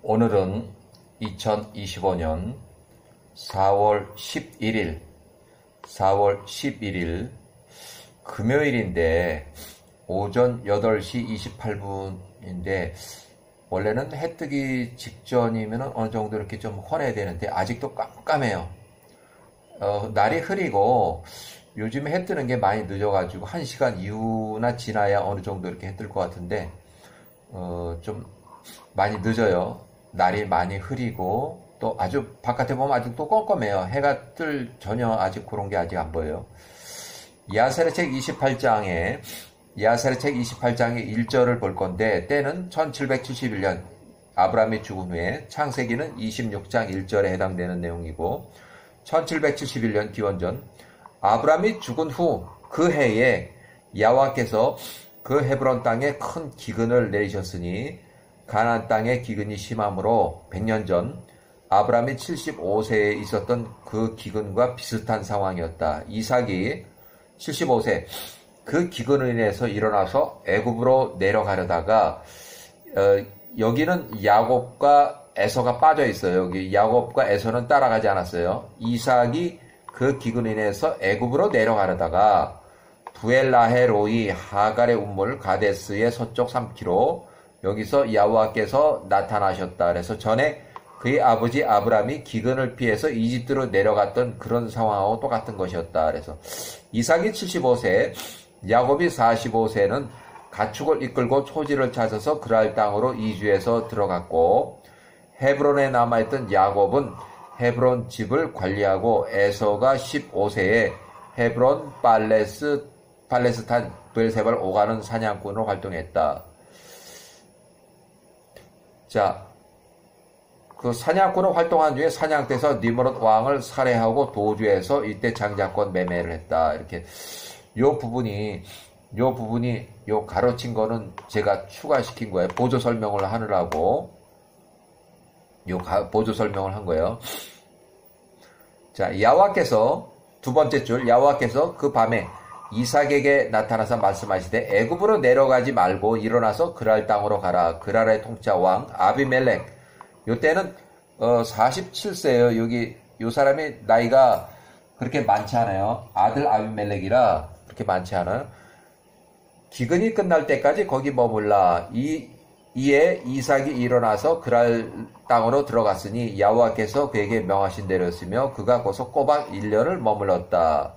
오늘은 2025년 4월 11일 금요일인데 오전 8시 28분인데 원래는 해 뜨기 직전이면 어느 정도 이렇게 좀 환해야 되는데 아직도 깜깜해요. 날이 흐리고 요즘 해 뜨는 게 많이 늦어가지고 1시간 이후나 지나야 어느 정도 이렇게 해 뜰 것 같은데 좀 많이 늦어요. 날이 많이 흐리고 또 아주 바깥에 보면 아직 또 껌껌해요. 해가 뜰 전혀 아직 그런 게 아직 안 보여요. 야세르책 28장의 1절을 볼 건데 때는 1771년 아브라함이 죽은 후에 창세기는 26장 1절에 해당되는 내용이고 1771년 기원전 아브라함이 죽은 후 그 해에 야훼께서 그 헤브론 땅에 큰 기근을 내리셨으니 가나안 땅의 기근이 심함으로 100년 전 아브라함이 75세에 있었던 그 기근과 비슷한 상황이었다. 이삭이 75세 그 기근으로 인해서 일어나서 애굽으로 내려가려다가 여기는 야곱과 에서가 빠져 있어요. 여기 야곱과 에서는 따라가지 않았어요. 이삭이 그 기근으로 인해서 애굽으로 내려가려다가 부엘라헤로이 하갈의 운물 가데스의 서쪽 3km 여기서 야훼께서 나타나셨다. 그래서 전에 그의 아버지 아브라함이 기근을 피해서 이집트로 내려갔던 그런 상황하고 똑같은 것이었다. 그래서 이삭이 75세, 야곱이 45세는 가축을 이끌고 초지를 찾아서 그랄 땅으로 이주해서 들어갔고 헤브론에 남아있던 야곱은 헤브론 집을 관리하고 에서가 15세에 헤브론 팔레스탄 브엘세바를 오가는 사냥꾼으로 활동했다. 자, 그 사냥꾼으로 활동한 뒤에 사냥터에서 니므롯 왕을 살해하고 도주해서 이때 장자권 매매를 했다. 이렇게 요 부분이 가로친 거는 제가 추가시킨 거예요. 보조 설명을 하느라고 보조 설명을 한 거예요. 자, 야훼께서 두 번째 줄 야훼께서 그 밤에 이삭에게 나타나서 말씀하시되 애굽으로 내려가지 말고 일어나서 그랄 땅으로 가라. 그랄의 통치 왕 아비멜렉 요때는 47세예요. 여기 요 사람이 나이가 그렇게 많지 않아요. 아들 아비멜렉이라 그렇게 많지 않아요. 기근이 끝날 때까지 거기 머물라. 이에 이삭이 일어나서 그랄 땅으로 들어갔으니 야훼께서 그에게 명하신 대로였으며 그가 거기서 꼬박 1년을 머물렀다.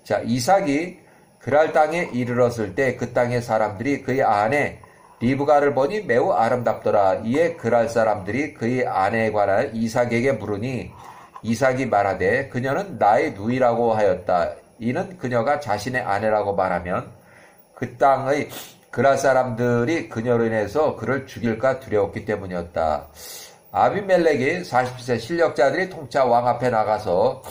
자, 이삭이 그랄 땅에 이르렀을 때 그 땅의 사람들이 그의 아내 리브가를 보니 매우 아름답더라. 이에 그랄 사람들이 그의 아내에 관하여 이삭에게 물으니 이삭이 말하되 그녀는 나의 누이라고 하였다. 이는 그녀가 자신의 아내라고 말하면 그 땅의 그랄 사람들이 그녀로 인해서 그를 죽일까 두려웠기 때문이었다. 아비멜렉이 40세 실력자들이 통짜 왕 앞에 나가서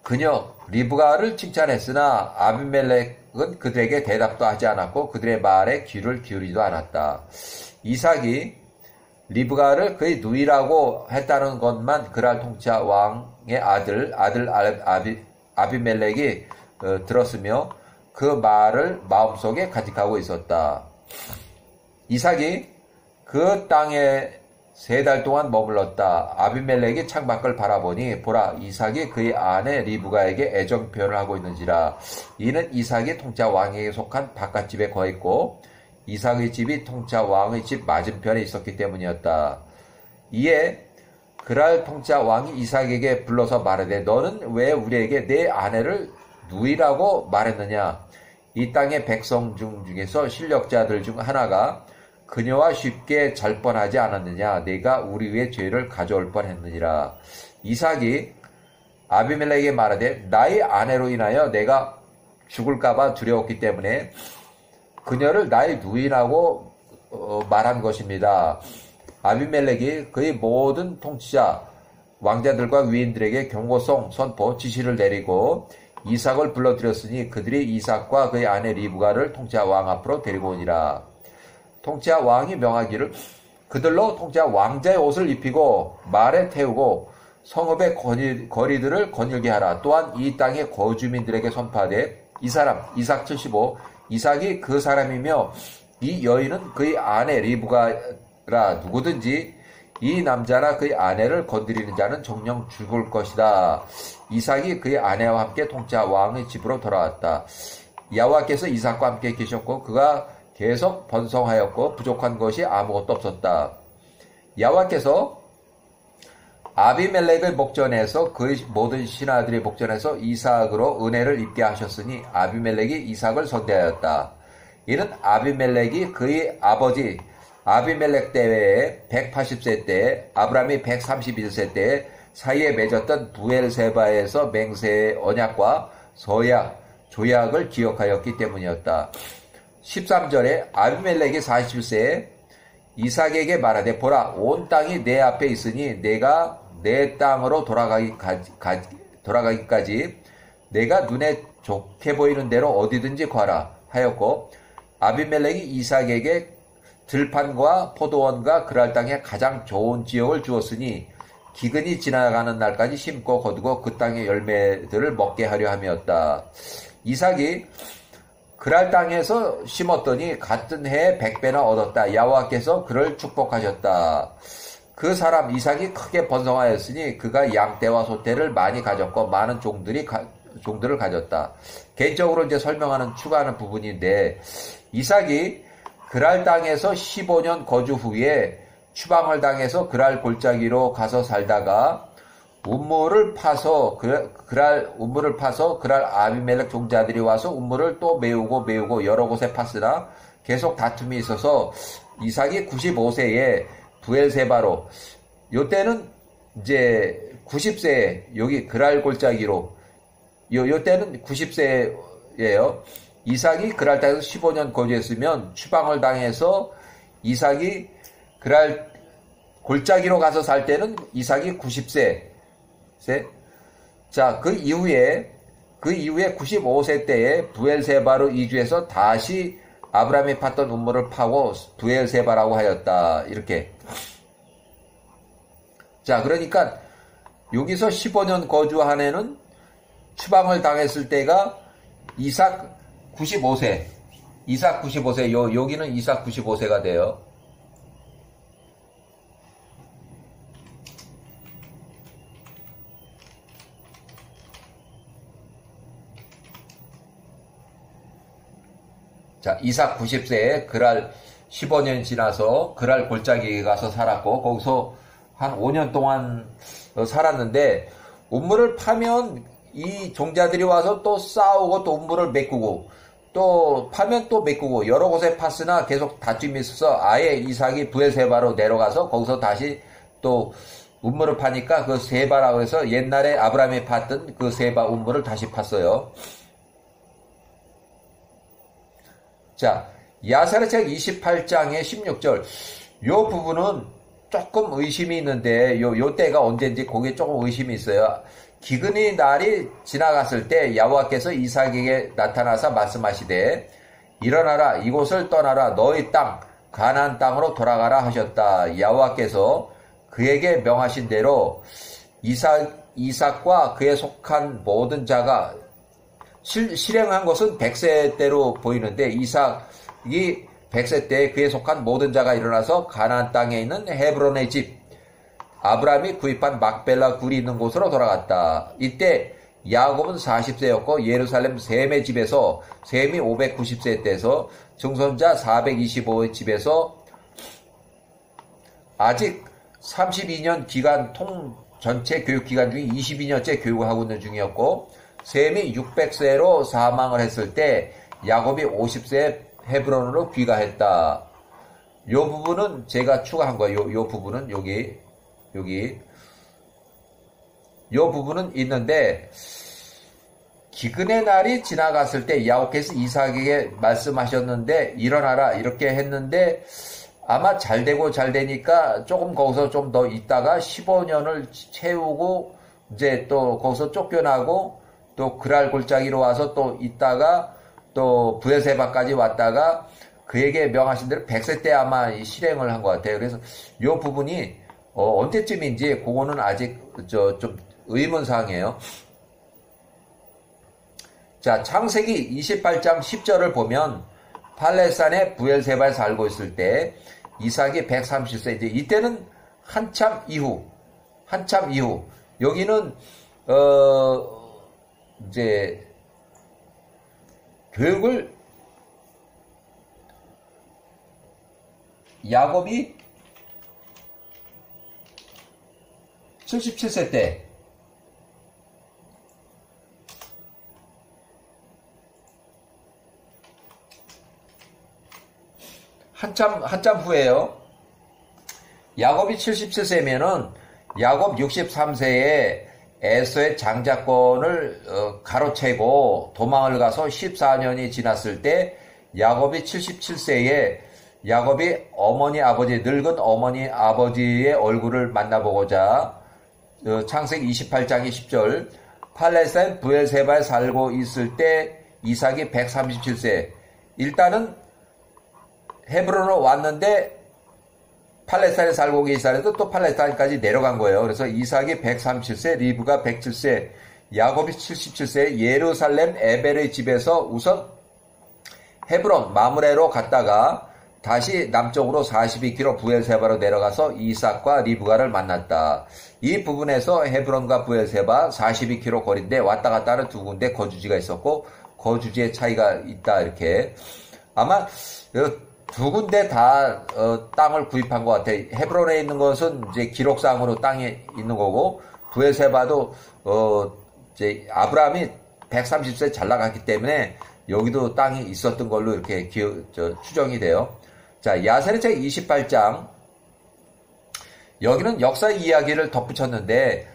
그녀 리브가를 칭찬했으나 아비멜렉은 그들에게 대답도 하지 않았고 그들의 말에 귀를 기울이지도 않았다. 이삭이 리브가를 그의 누이라고 했다는 것만 그랄 통짜 왕의 아들 아비멜렉이 들었으며 그 말을 마음속에 간직하고 있었다. 이삭이 그 땅에 3달 동안 머물렀다. 아비멜렉이 창밖을 바라보니 보라 이삭이 그의 아내 리브가에게 애정 표현을 하고 있는지라. 이는 이삭이 통짜 왕에게 속한 바깥집에 거했고 이삭의 집이 통짜 왕의 집 맞은편에 있었기 때문이었다. 이에 그랄 통짜 왕이 이삭에게 불러서 말하되 너는 왜 우리에게 내 아내를 누이라고 말했느냐. 이 땅의 백성 중에서 실력자들 중 하나가 그녀와 쉽게 잘 뻔하지 않았느냐. 내가 우리 위에 죄를 가져올 뻔했느니라. 이삭이 아비멜렉에게 말하되 나의 아내로 인하여 내가 죽을까봐 두려웠기 때문에 그녀를 나의 누이라고 말한 것입니다. 아비멜렉이 그의 모든 통치자 왕자들과 위인들에게 경고성 선포 지시를 내리고 이삭을 불러들였으니 그들이 이삭과 그의 아내 리브가를 통치자 왕 앞으로 데리고 오니라. 통치자 왕이 명하기를 그들로 통치자 왕자의 옷을 입히고 말에 태우고 성읍의 거리들을 거닐게 하라. 또한 이 땅의 거주민들에게 선포하되 이 사람 이삭 75 이삭이 그 사람이며 이 여인은 그의 아내 리브가 누구든지 이 남자나 그의 아내를 건드리는 자는 정령 죽을 것이다. 이삭이 그의 아내와 함께 통짜 왕의 집으로 돌아왔다. 여호와께서 이삭과 함께 계셨고 그가 계속 번성하였고 부족한 것이 아무것도 없었다. 여호와께서 아비멜렉을 목전에서 그의 모든 신하들의 목전에서 이삭으로 은혜를 입게 하셨으니 아비멜렉이 이삭을 선대하였다. 이는 아비멜렉이 그의 아버지 아비멜렉 때에 180세 때에 아브라함이 131세 때에 사이에 맺었던 부엘세바에서 맹세의 언약과 서약, 조약을 기억하였기 때문이었다. 13절에 아비멜렉이 41세에 이삭에게 말하되 보라 온 땅이 내 앞에 있으니 내가 내 땅으로 돌아가기까지 내가 눈에 좋게 보이는 대로 어디든지 가라 하였고 아비멜렉이 이삭에게 들판과 포도원과 그랄 땅에 가장 좋은 지역을 주었으니 기근이 지나가는 날까지 심고 거두고 그 땅의 열매들을 먹게 하려 함이었다. 이삭이 그랄 땅에서 심었더니 같은 해에 100배나 얻었다. 여호와께서 그를 축복하셨다. 그 사람 이삭이 크게 번성하였으니 그가 양떼와 소떼를 많이 가졌고 많은 종들을 가졌다. 개인적으로 이제 추가하는 부분인데 이삭이 그랄 땅에서 15년 거주 후에 추방을 당해서 그랄 골짜기로 가서 살다가 운물을 파서 그랄 아비멜렉 종자들이 와서 운물을 또 메우고 여러 곳에 팠으나 계속 다툼이 있어서 이삭이 95세에 부엘세바로 요때는 이제 90세에 여기 그랄 골짜기로 요때는 90세예요. 이삭이 그랄 땅에서 15년 거주했으면 추방을 당해서 이삭이 그랄 골짜기로 가서 살 때는 이삭이 90세. 자, 그 이후에 95세 때에 부엘세바로 이주해서 다시 아브라함이 팠던 운물을 파고 부엘세바라고 하였다. 이렇게. 자, 그러니까 여기서 15년 거주한 해는 추방을 당했을 때가 이삭 95세. 여기는 이삭 95세가 돼요. 자, 이삭 90세에 그랄 15년 지나서 그랄 골짜기에 가서 살았고 거기서 한 5년 동안 살았는데 운물을 파면 이 종자들이 와서 또 싸우고 또 운물을 메꾸고 또 파면 또 메꾸고 여러 곳에 팠으나 계속 다툼이 있어서 아예 이삭이 부엘세바로 내려가서 거기서 다시 또 운물을 파니까 그 세바라고 해서 옛날에 아브라함이 팠던 그 세바 운물을 다시 팠어요. 자, 야사르책 28장의 16절. 요 부분은 조금 의심이 있는데, 요 때가 언제인지 거기에 조금 의심이 있어요. 기근의 날이 지나갔을 때 여호와께서 이삭에게 나타나서 말씀하시되, 일어나라, 이곳을 떠나라, 너의 땅, 가나안 땅으로 돌아가라 하셨다. 여호와께서 그에게 명하신 대로 이삭과 그에 속한 모든 자가 실행한 것은 100세 때로 보이는데 이삭이 100세 때 그에 속한 모든 자가 일어나서 가나안 땅에 있는 헤브론의 집 아브라함이 구입한 막벨라 굴이 있는 곳으로 돌아갔다. 이때 야곱은 40세였고 예루살렘 셈의 집에서 셈이 590세 때에서 증손자 425의 집에서 아직 32년 기간 전체 교육 기간 중에 22년째 교육을 하고 있는 중이었고 셈이 600세로 사망을 했을 때 야곱이 50세에 헤브론으로 귀가했다. 요 부분은 제가 추가한 거예요. 요 부분은 여기 요 부분은 있는데 기근의 날이 지나갔을 때 야곱께서 이삭에게 말씀하셨는데 일어나라 이렇게 했는데 아마 잘 되니까 조금 거기서 좀 더 있다가 15년을 채우고 이제 또 거기서 쫓겨나고 또 그랄 골짜기로 와서 또 있다가 또 부엘세바까지 왔다가 그에게 명하신 대로 100세 때 아마 실행을 한 것 같아요. 그래서 이 부분이 언제쯤인지 그거는 아직 좀 의문사항이에요. 자, 창세기 28장 10절을 보면 팔레스타인의 부엘세바에 살고 있을 때 이삭이 130세. 이제 이때는 한참 이후. 여기는, 이제, 교육을, 야곱이 77세 때, 한참 후에요. 야곱이 77세면은 야곱 63세에 에서의 장자권을 가로채고 도망을 가서 14년이 지났을 때 야곱이 77세에 야곱이 늙은 어머니 아버지의 얼굴을 만나보고자 창세기 28장의 10절 팔레스타인 브엘세바에 살고 있을 때 이삭이 137세. 일단은 헤브론으로 왔는데 팔레스타인에 살고 계시다해도 또 팔레스타인까지 내려간 거예요. 그래서 이삭이 137세, 리브가 107세, 야곱이 77세, 예루살렘 에벨의 집에서 우선 헤브론 마므레로 갔다가 다시 남쪽으로 42km 브엘세바로 내려가서 이삭과 리브가를 만났다. 이 부분에서 헤브론과 브엘세바 42km 거리인데 왔다 갔다 하는 두 군데 거주지가 있었고 거주지의 차이가 있다. 이렇게 아마 두 군데 다 땅을 구입한 것 같아. 헤브론에 있는 것은 이제 기록상으로 땅에 있는 거고 브엘세바도 이제 아브라함이 130세 잘 나갔기 때문에 여기도 땅이 있었던 걸로 이렇게 추정이 돼요. 자, 야세르 책 28장 여기는 역사 이야기를 덧붙였는데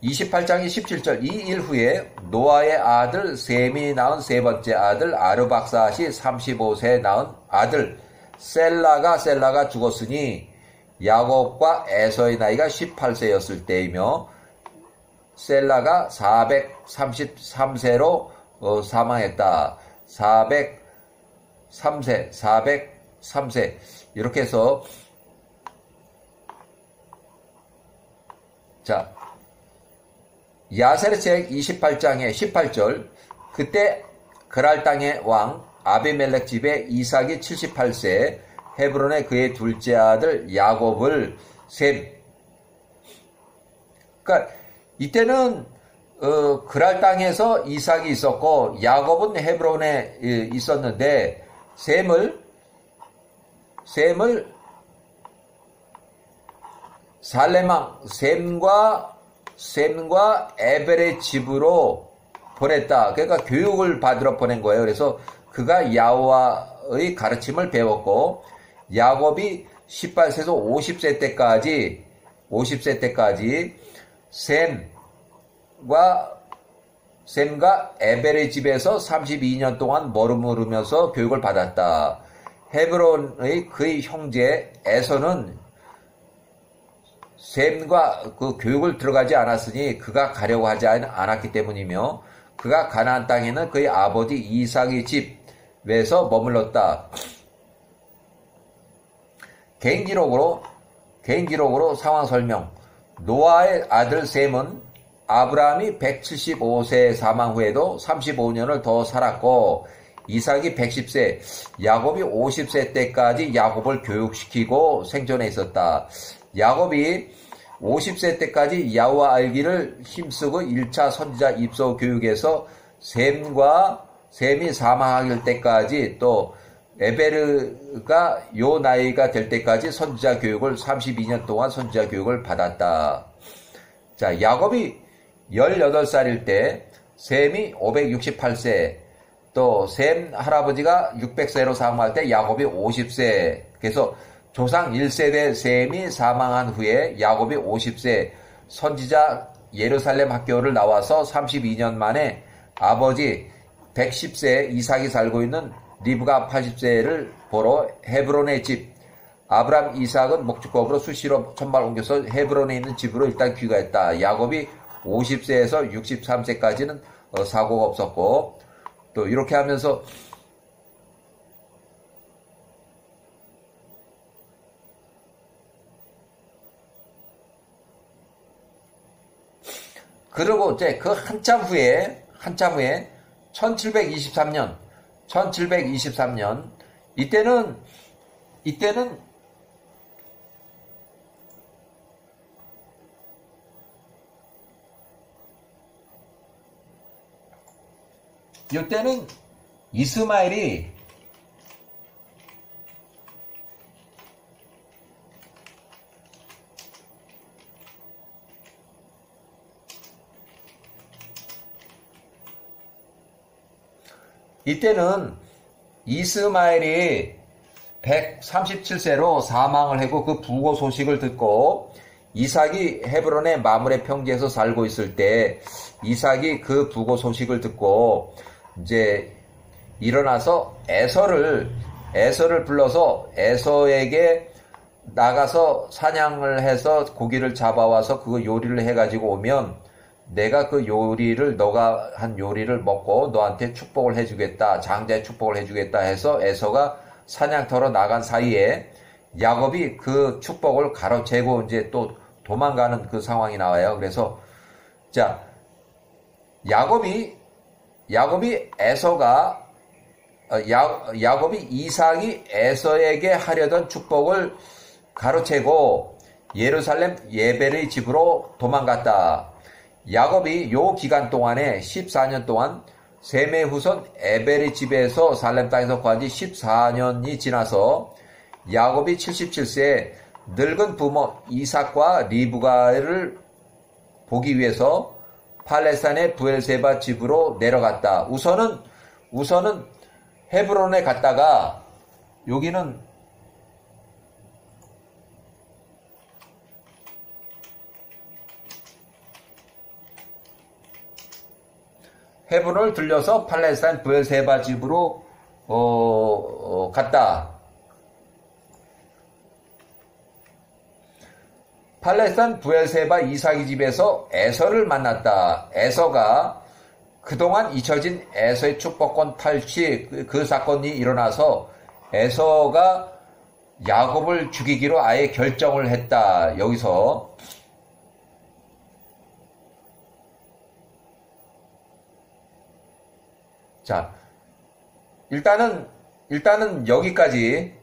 28장이 17절 이 일 후에 노아의 아들 셈이 낳은 세 번째 아들 아르박사시 35세에 낳은 아들 셀라가 죽었으니 야곱과 에서의 나이가 18세였을 때이며 셀라가 433세로 사망했다. 403세 이렇게 해서 자 야세르책 28장의 18절 그때 그랄 땅의 왕 아비멜렉 집에 이삭이 78세 헤브론에 그의 둘째 아들 야곱을 셈. 그러니까 이때는 그랄 땅에서 이삭이 있었고 야곱은 헤브론에 있었는데 셈을 살레망 셈과 에벨의 집으로 보냈다. 그러니까 교육을 받으러 보낸 거예요. 그래서 그가 야호와의 가르침을 배웠고 야곱이 18세에서 50세 때까지 셈과 에벨의 집에서 32년 동안 머무르면서 교육을 받았다. 헤브론의 그의 형제 에서는 셈과 그 교육을 들어가지 않았으니 그가 가려고 하지 않았기 때문이며 그가 가나안 땅에는 그의 아버지 이삭의 집에서 머물렀다. 개인기록으로 상황 설명. 노아의 아들 셈은 아브라함이 175세 사망 후에도 35년을 더 살았고 이삭이 110세, 야곱이 50세 때까지 야곱을 교육시키고 생존해 있었다. 야곱이 50세 때까지 야호와 알기를 힘쓰고 1차 선지자 입소 교육에서 셈이 사망할 때까지 또 에베르가 요 나이가 될 때까지 선지자 교육을 32년 동안 선지자 교육을 받았다. 자, 야곱이 18살일 때 셈이 568세, 또 셈 할아버지가 600세로 사망할 때 야곱이 50세. 그래서 조상 1세대 셈이 사망한 후에 야곱이 50세 선지자 예루살렘 학교를 나와서 32년 만에 아버지 110세 이삭이 살고 있는 리브가 80세를 보러 헤브론의 집 아브람 이삭은 목축법으로 수시로 천발 옮겨서 헤브론에 있는 집으로 일단 귀가했다. 야곱이 50세에서 63세까지는 사고가 없었고 또 이렇게 하면서 그리고 이제 그 한참 후에 1723년 이때는 이때는 이스마엘이 이때는 이스마엘이 137세로 사망을 하고 그 부고 소식을 듣고 이삭이 헤브론의 마므레 평지에서 살고 있을 때 이삭이 그 부고 소식을 듣고 이제 일어나서 에서를 불러서 에서에게 나가서 사냥을 해서 고기를 잡아와서 그 요리를 해가지고 오면 내가 그 요리를 너가 한 요리를 먹고 너한테 축복을 해주겠다, 장자의 축복을 해주겠다 해서 에서가 사냥터로 나간 사이에 야곱이 그 축복을 가로채고 이제 또 도망가는 그 상황이 나와요. 그래서 자 야곱이 이삭이 에서에게 하려던 축복을 가로채고 예루살렘 예벨의 집으로 도망갔다. 야곱이 요 기간 동안에 14년 동안 셈의 후손 에벨의 집에서 살렘 땅에서 거한 지 14년이 지나서 야곱이 77세에 늙은 부모 이삭과 리브가를 보기 위해서 팔레스타인의 브엘세바 집으로 내려갔다. 우선은 헤브론에 갔다가 여기는 헤브론을 들려서 팔레스타인 브엘세바 집으로 갔다. 팔레스타인 브엘세바 이삭의 집에서 에서를 만났다. 에서가 그동안 잊혀진 에서의 축복권 탈취 그 사건이 일어나서 에서가 야곱을 죽이기로 아예 결정을 했다. 여기서 자 일단은 여기까지